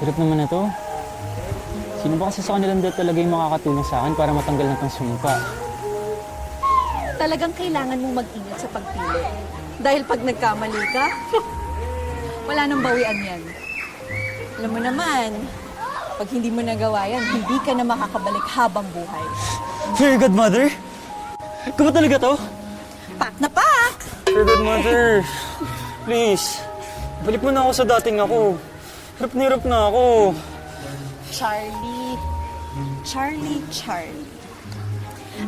Hirap naman na to. Sino ba kasi sa kanilang dalawa talaga yung makakatulong sa akin para matanggal na tong sumpa? Talagang kailangan mong mag-ingat sa pagpili. Dahil pag nagkamali ka, wala nang bawian yan. Alam mo naman, pag hindi mo nagawa yan, hindi ka na makakabalik habang buhay. Fairy Godmother? Ikaw ba talaga to? Pak na pak! Fairy Godmother, please. Balik mo na ako sa dating ako. Hirap na hirap na ako. Charlie.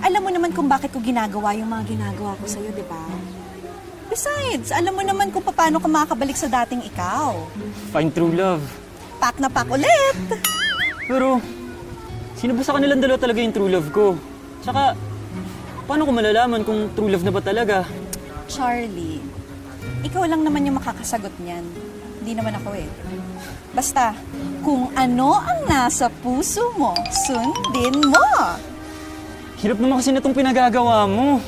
Alam mo naman kung bakit ko ginagawa yung mga ginagawa ko sa'yo, di ba? Besides, alam mo naman kung paano ka makakabalik sa dating ikaw. Find true love. Pak na pak ulit! Pero, sino ba sa kanilang dalawa talaga yung true love ko? Tsaka, paano ko malalaman kung true love na ba talaga? Charlie, ikaw lang naman yung makakasagot niyan. Hindi naman ako eh. Basta, kung ano ang nasa puso mo, sundin mo. Hirap naman kasi na itong pinagagawa mo.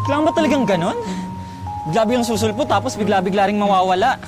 Kailangan ba talagang ganon? Bigla-biglang susulpo tapos bigla-bigla ring mawawala.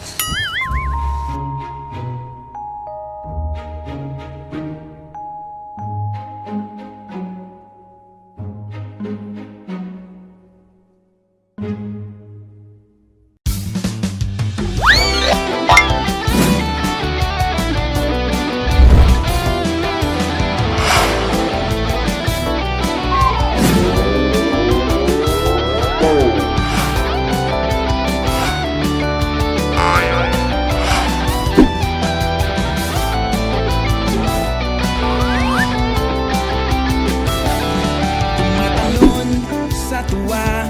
Tumatalon sa tuwa,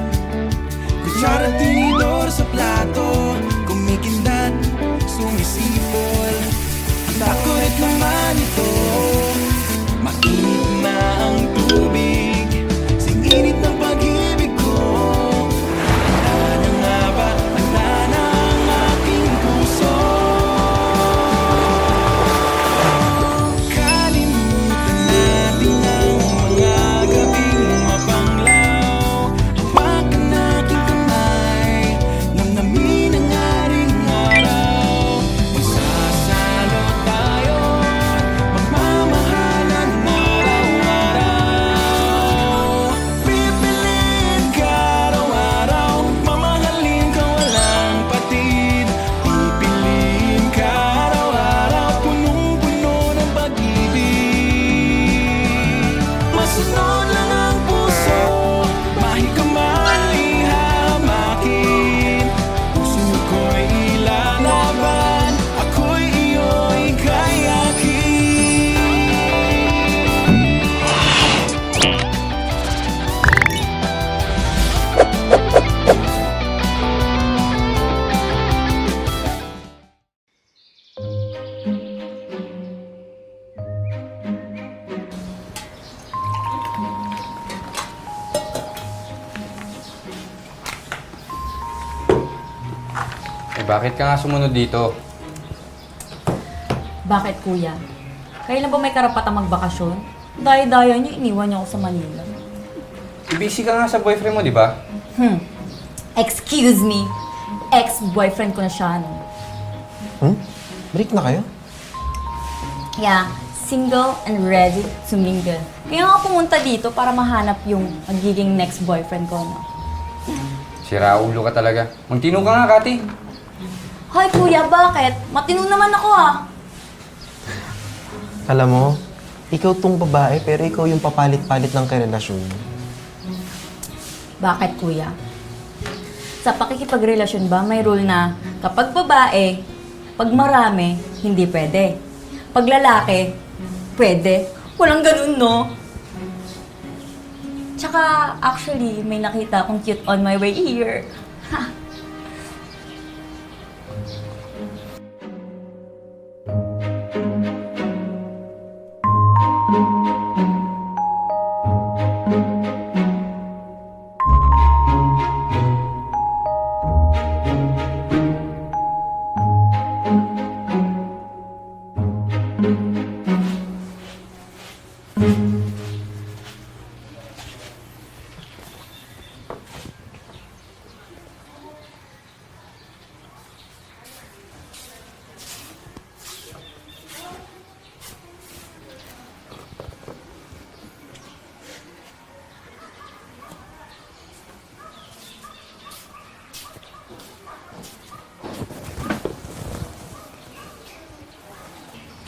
kutsara tinidor sa plato, kumikindat, sumisipol. Bakit naman ito? Mainit na ang tubig, singinit ng pag-ibig ko. Handa na nga ba? Handa na ang aking puso. Kalimutan natin ang mga gabing mapanglaw. Hawakan aking kamay, namnamin ang aring araw. Magsasalo tayo, magmamahalan araw-araw. Pipiliin ka araw-araw, mamahalin ka walang patid. Pipiliin ka araw-araw, punong-puno ng pag-ibig. Masunod lang ang puso, mahig ka man ihamakin. Puso ko'y ilalaban, ako'y iyo'y kayakin. Bakit ka nga sumunod dito? Bakit, kuya? Kailan ba may karapatang magbakasyon? Daya-daya niyo, iniwan niyo ako sa Manila. Busy ka nga sa boyfriend mo, di ba? Excuse me. Ex-boyfriend ko na siya, no? Break na kayo? Yeah, single and ready to mingle. Kaya nga pumunta dito para mahanap yung magiging next boyfriend ko, no? Sira ulo ka talaga. Magtino ka nga, Kati. Hoy, kuya, bakit? Matino naman ako, ah. Alam mo, ikaw tong babae pero ikaw yung papalit-palit ng karelasyon. Bakit, kuya? Sa pakikipagrelasyon ba, may rule na kapag babae, pag marami, hindi pwede. Pag lalaki, pwede. Walang ganun, no? Tsaka, actually, may nakita akong cute on my way here. Ha!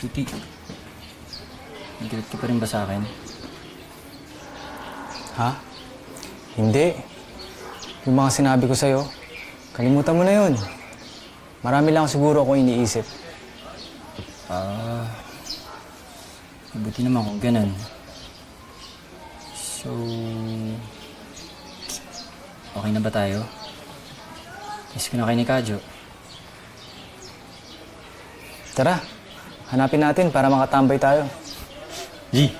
Titi, nagalit ka pa rin ba sa akin? Ha? Hindi. Yung mga sinabi ko sa'yo, kalimutan mo na yun. Marami lang siguro akong iniisip. Mabuti naman kung ganun. So, okay na ba tayo? Miss ko na kayo ni Kadyo. Tara, hanapin natin para makatambay tayo. G!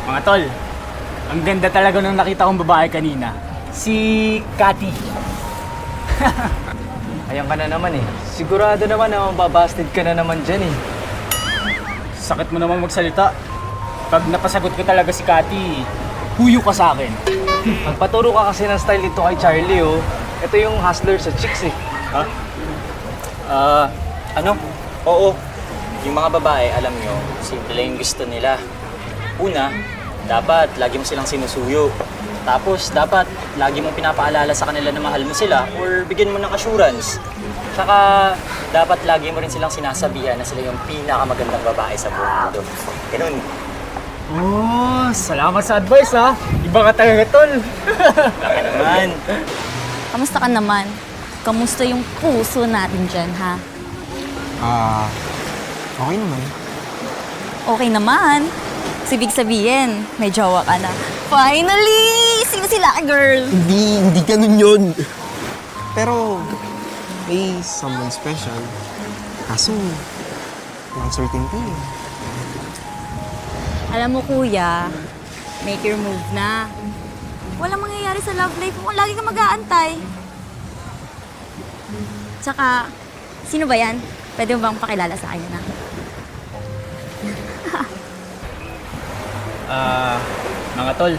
Mga tol, ang ganda talaga nung nakita kong babae kanina. Si Cathy. Ayan ka na naman eh. Sigurado naman na mababasted ka na naman dyan eh. Sakit mo naman magsalita. Pag napasagot ko talaga si Cathy, huyo ka sa akin. Magpaturo ka kasi ng style dito kay Charlie oh. Ito yung hustler sa chicks eh. Ano? Oo. Yung mga babae, alam nyo, simple lang yung gusto nila. Una, dapat lagi mo silang sinusuyo. Tapos, dapat lagi mong pinapaalala sa kanila na mahal mo sila or bigyan mo ng assurance. Tsaka, dapat lagi mo rin silang sinasabihan na sila yung pinakamagandang babae sa buong mundo. Ganun. Oh, salamat sa advice ha. Iba ka talaga tol. Laki naman. Kamusta ka naman? Kamusta yung puso natin dyan, ha? Okay naman. Okay naman. Ibig sabihin, may jowa ka na. Finally! Sino sila, girl? Hindi ganun yun. Pero, may someone special. Kaso, walang certainty eh. Alam mo, kuya, make your move na. Walang mangyayari sa love life mo kung lagi ka mag-aantay. Tsaka, sino ba yan? Pwede mo bang pakilala sa akin na? Mga tol,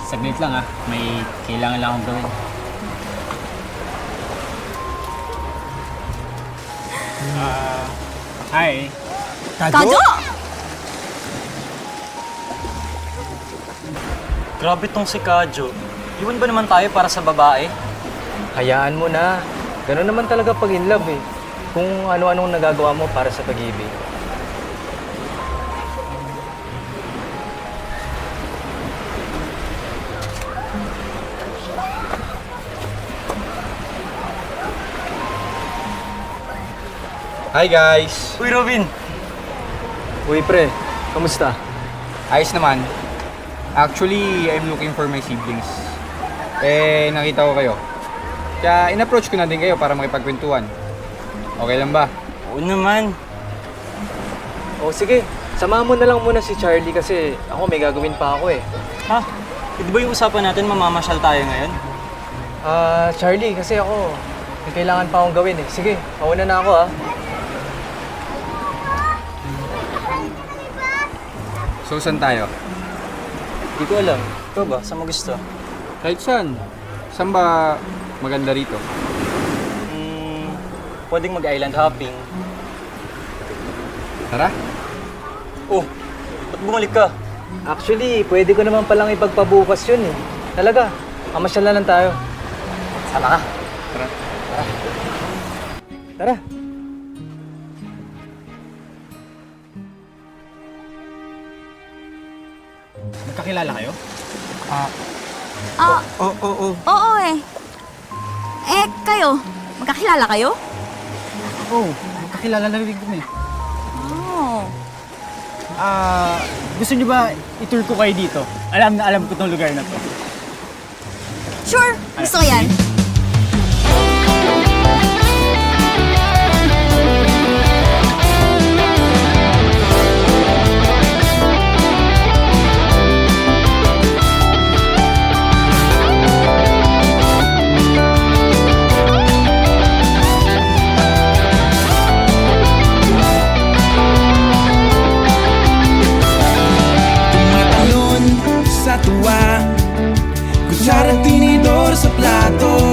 saglit lang ha. May kailangan lang akong gawin. Hi. Kadyo! Grabe tong si Kadyo. Iwan ba naman tayo para sa babae? Hayaan mo na. Ganun naman talaga pag in love eh. Kung ano-anong nagagawa mo para sa pag-ibig. Hi guys! Uy, Robin! Uy pre, kamusta? Ayos naman. Actually, I'm looking for my siblings. Eh, nakita ko kayo. Kaya in-approach ko na din kayo para makipagkwentuhan. Okay lang ba? Oo naman. O sige, samahan mo na lang muna si Charlie kasi ako may gagawin pa ako eh. Ha? Di ba yung usapan natin mamamasyal tayo ngayon? Charlie, kasi ako, may kailangan pa akong gawin eh. Sige, mauna na ako ah. So, saan tayo? Di ko alam. Ikaw ba? Saan mo gusto? Kahit saan. Saan ba maganda rito? Pwedeng mag-island hopping. Tara? Oh, ba't bumalik ka? Actually, pwede ko naman palang ipagpabukas yun eh. Talaga, mamasyal na lang tayo. Sama ka. Tara. Tara. Magkakilala kayo? Oo eh. Eh, kayo? Magkakilala kayo? Oo, magkakilala na rin kami. Oo. Gusto niyo ba i-tour ko kayo dito? Alam na alam ko tong lugar na to. Sure, gusto ko yan. Tumatalon sa tuwa Kutsara tinidor sa plato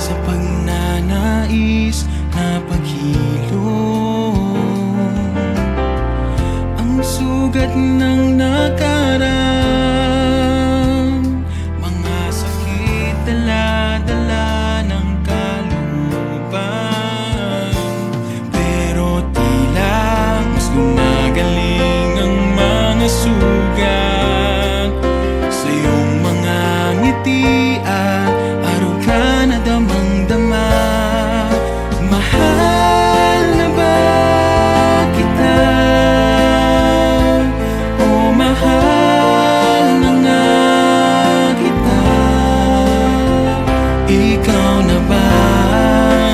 sa pagnanais na paghilom. Ang sugat ng nakaraan, mga sakit dala-dala ng kalooban. Pero tila mas gumagaling ang mga sugat sa iyong mga ngiti at araw ka na damang-dama. Mahal na ba kita? O mahal na nga kita? Ikaw na ba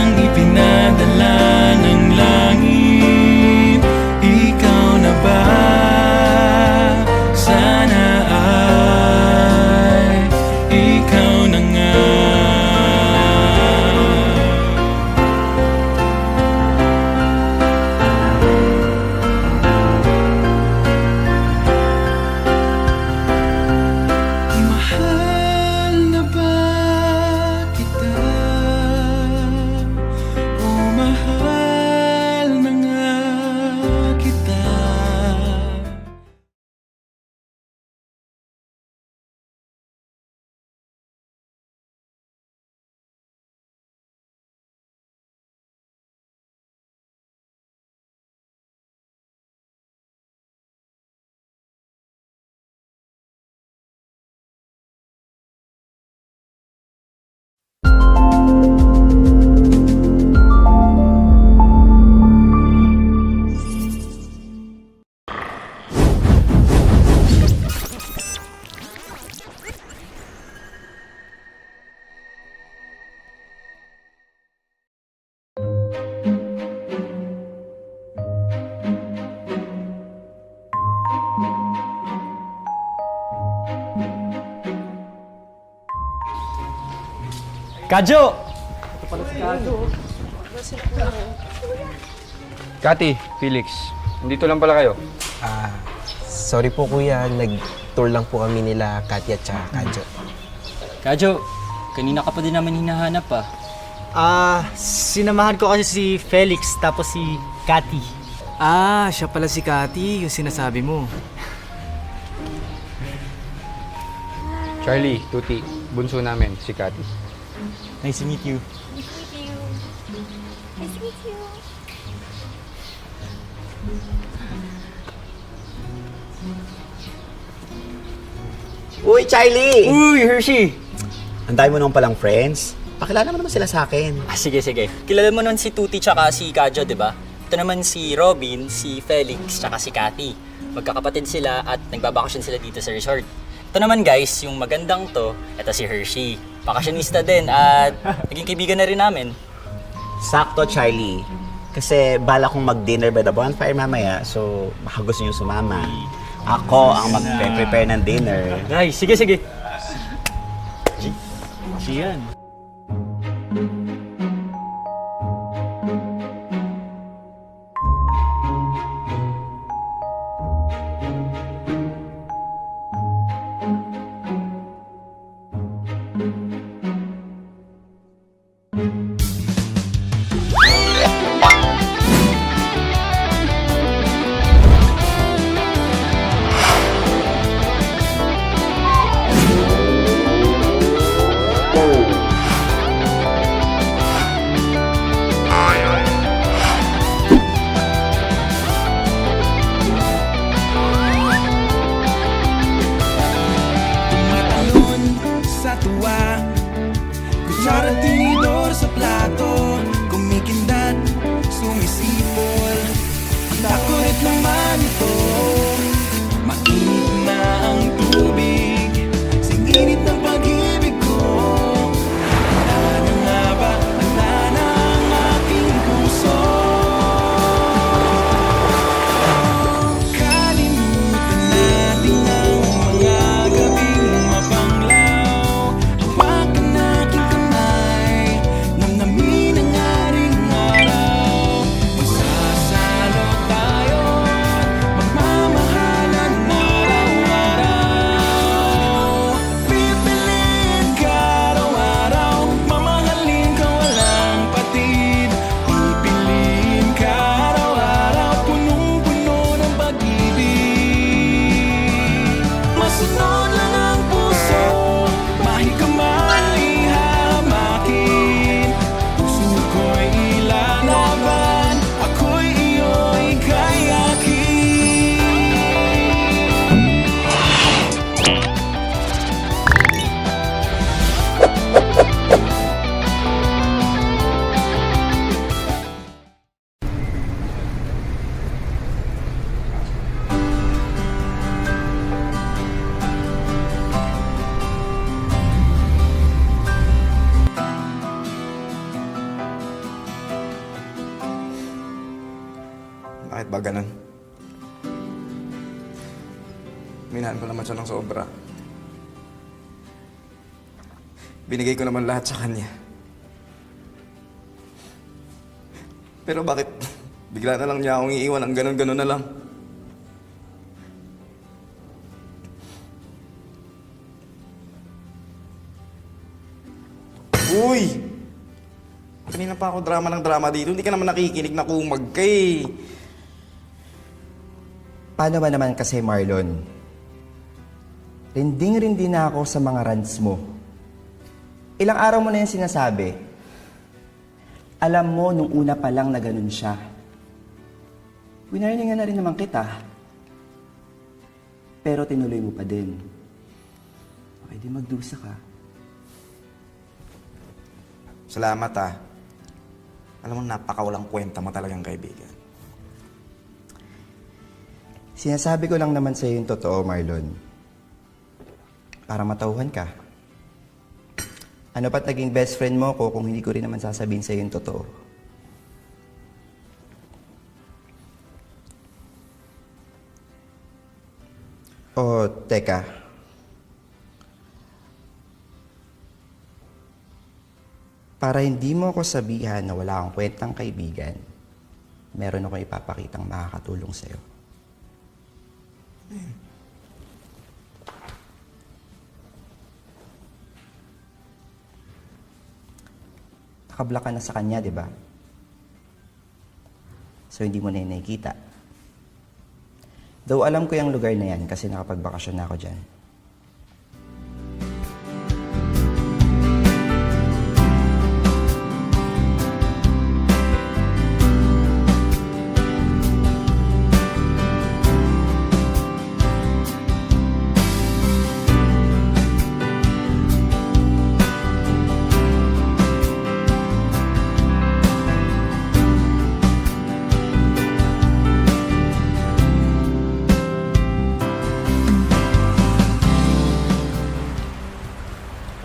ang ipinadala ng langit? Ikaw na ba? Sana ay ikaw na nga. Mahal na ba kita? O mahal na nga kita? Kadyo! Kati, Felix, nandito lang pala kayo. Sorry po kuya, nag-tour lang po kami nila Katy at saka Kadyo. Kadyo, kanina ka pa din naman hinahanap ah. Sinamahan ko kasi si Felix tapos si Cathy. Siya pala si Cathy, yung sinasabi mo. Charlie, Tuti, bunso namin, si Kati. Nice to meet you. Uy, Charlie! Uy, Hershey! Ang dami mo naman palang friends. Pakilala mo naman sila sa akin. Sige. Kilala mo nun si Tuti tsaka si Kadyo, di ba? Ito naman si Robin, si Felix, tsaka si Cathy. Magkakapatid sila at nagbabakasyon sila dito sa resort. Ito naman guys, yung magandang to, ito si Hershey. Bakasyonista din at naging kaibigan na rin namin. Sakto, Charlie. Kasi bala kong mag-dinner by the bonfire mamaya, so baka gusto niyo sumama. Ako ang mag-prepare ng dinner. Guys, sige. Yan. Bakit ba ganun? Minahal ko naman siya ng sobra. Binigay ko naman lahat sa kanya. Pero bakit bigla na lang niya akong iiwan ang ganun-ganun na lang? Uy! Kanina pa ako drama ng drama dito. Hindi ka naman nakikinig na kumag ka eh. Paano ba naman kasi, Marlon? Rinding-rindi na ako sa mga rants mo. Ilang araw mo na yung sinasabi. Alam mo nung una pa lang na ganun siya. Winarningan na rin naman kita. Pero tinuloy mo pa din. Okay, di magdusa ka. Salamat ah. Alam mo, napakawalang kwenta mo talagang kaibigan. Sinasabi ko lang naman sa'yo yung totoo, Marlon. Para matauhan ka. Ano pa't naging best friend mo ko kung hindi ko rin naman sasabihin sa'yo yung totoo? Oh, teka. Para hindi mo ako sabihan na wala akong kwentang kaibigan, meron akong ipapakitang makakatulong sa'yo. Nakablock ka na sa kanya, di ba? So, hindi mo na yun nakikita. Though alam ko yung lugar na yan kasi nakapagbakasyon na ako dyan.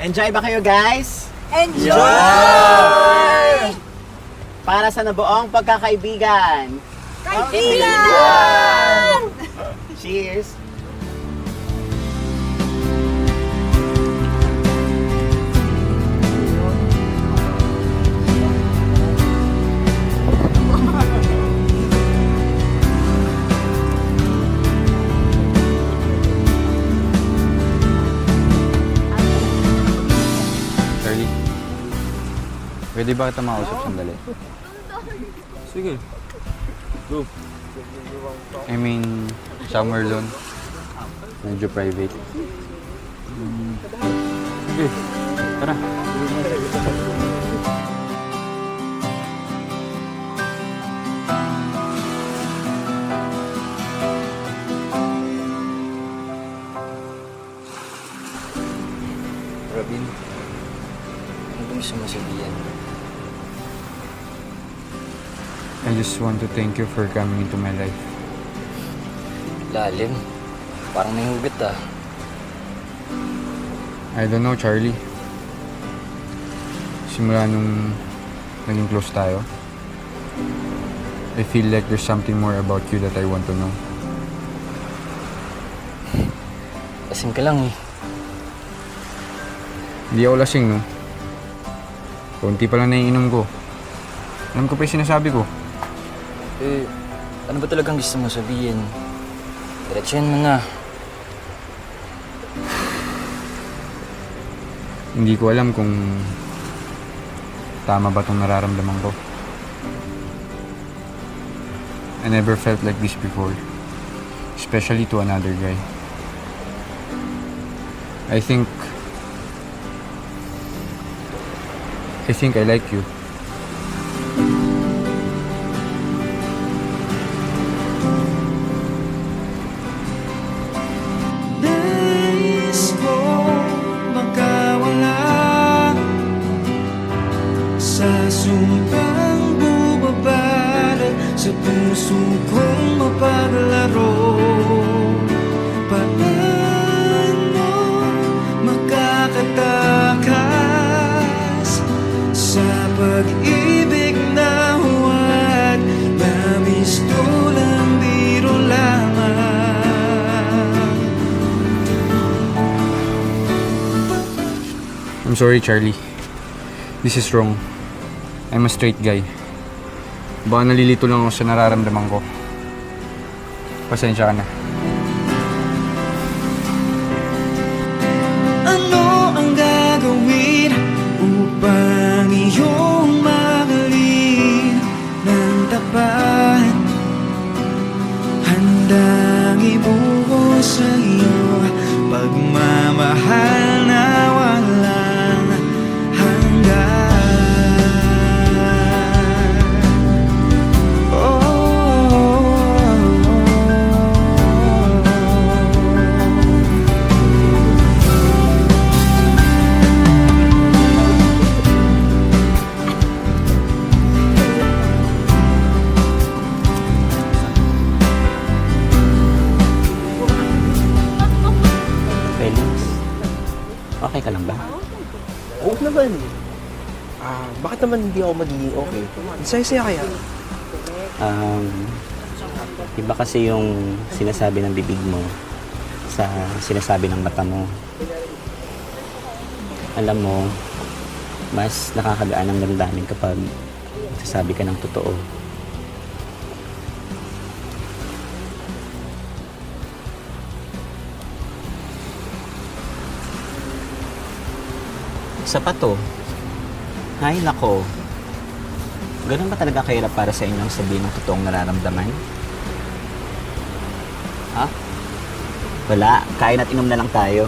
Enjoy ba kayo, guys? Enjoy! Para sa nabuong pagkakaibigan. Kaibigan! Cheers! Charlie, pwede ba kita makausap sandali? Sige. Go. I mean, somewhere alone. Medyo private. Sige. Tara. Robin, ano ba gusto mo sabihin? I just want to thank you for coming into my life. Lalim. Parang may hugot ah. I don't know, Charlie. Simula nung naging close tayo, I feel like there's something more about you that I want to know. Lasing ka lang eh. Hindi ako lasing, no? Konti pa lang naiinom ko. Alam ko pa yung sinasabi ko. Eh, ano ba talagang gusto mo sabihin? Diretsuhin mo na. Hindi ko alam kung tama ba itong nararamdaman ko. I never felt like this before. Especially to another guy. I think I like you. Nais ko makawala sa sumpang bumabalot sa puso kong mapaglaro. Paano makakatakas sa pag-ibig na huwag namiss tulad I'm sorry, Charlie. This is wrong. I'm a straight guy. Baka nalilito lang ako sa nararamdaman ko. Pasensya ka na. Ano ang gagawin upang iyong mahalin ng tapat? Handang ibuo sa iyo pagmamahal na walang hanggan. Felix, okay ka lang ba? Oo naman. Bakit naman hindi ako magiging okay? Saya-saya kaya. Iba kasi yung sinasabi ng bibig mo sa sinasabi ng mata mo. Alam mo, mas nakakagaan ang damdamin kapag nagsasabi ka ng totoo. Isa pa to. Ay, nako. Ganun ba talaga kahirap para sa inyong sabihin ng totoong nararamdaman? Ha? Wala. Kain at inom na lang tayo.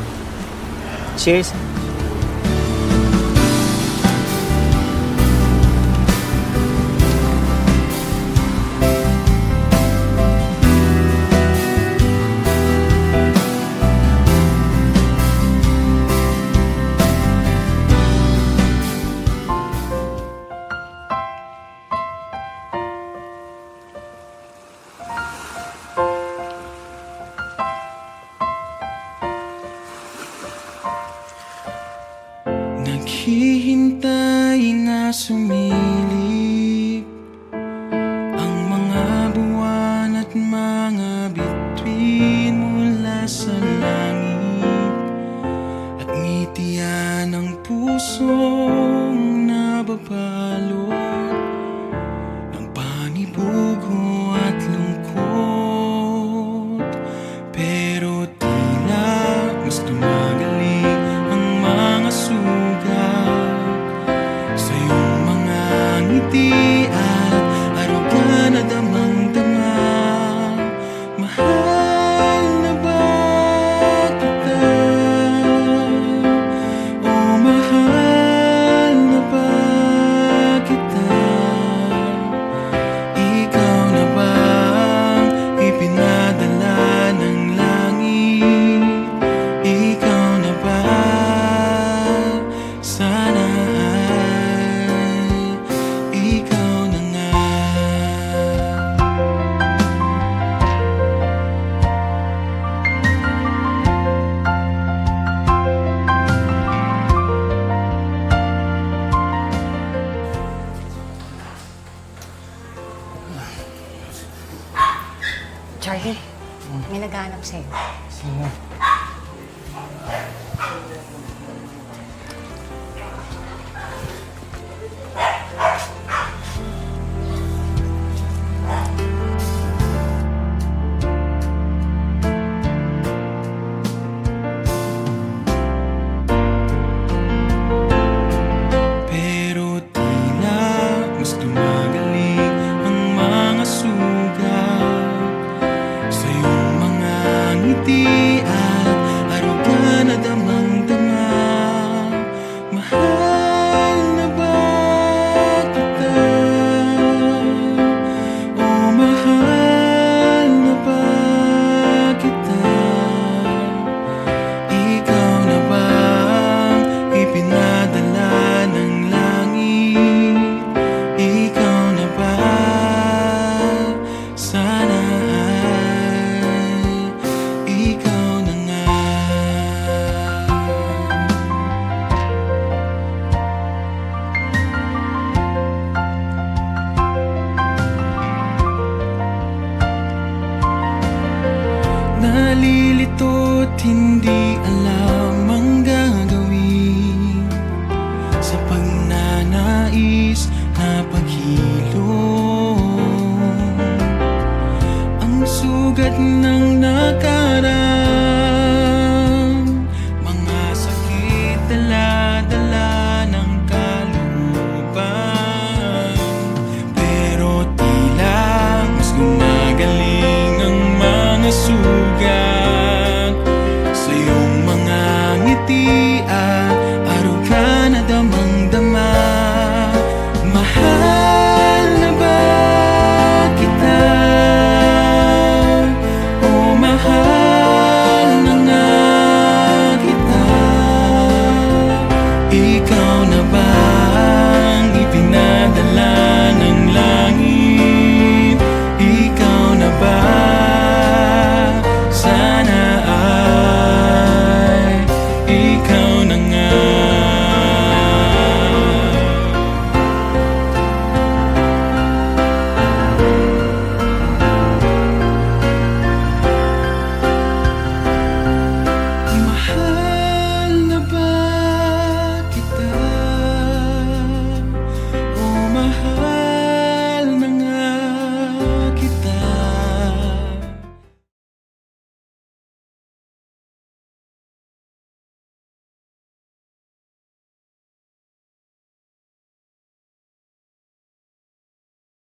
Cheers! Naghihintay na sumilip ang mga buwan at mga bituin mula sa langit at ngitian ng pusong nababalot ng panibugo at lungkot, pero tila mas tumagaling ang mga sugat sa iyong mga ngiti at aruga na damang-dama. Mahal na ba kita? O mahal na ba kita? Ikaw na ba ang ipinadala ng langit? Ikaw na ba? Sana ay ikaw na nga. Charlie, may naghahanap sa'yo. Sino? Pero tila mas tumagaling ang mga sugat sa iyong mga ngiti at aruga na damang-dama. Mahal na ba kita? O mahal na ba kita? Ikaw na ba ang ipinadala ng langit? Ikaw na ba? Sana ay ikaw na nga. Nalilito't hindi alam ang gagawin mga paghilom, ang sugat ng nakaraan, mga sakit dala-dala ng kalooban. Pero tila mas gumagaling ang mga sugat sa iyong mga ngiti at araw ka na damang-dama. Mahal na ba kita? O mahal na nga kita? Ikaw na ba ang ipinadala ng langit? Ikaw na ba? Sana ay ikaw na nga. Mahal na ba kita? O mahal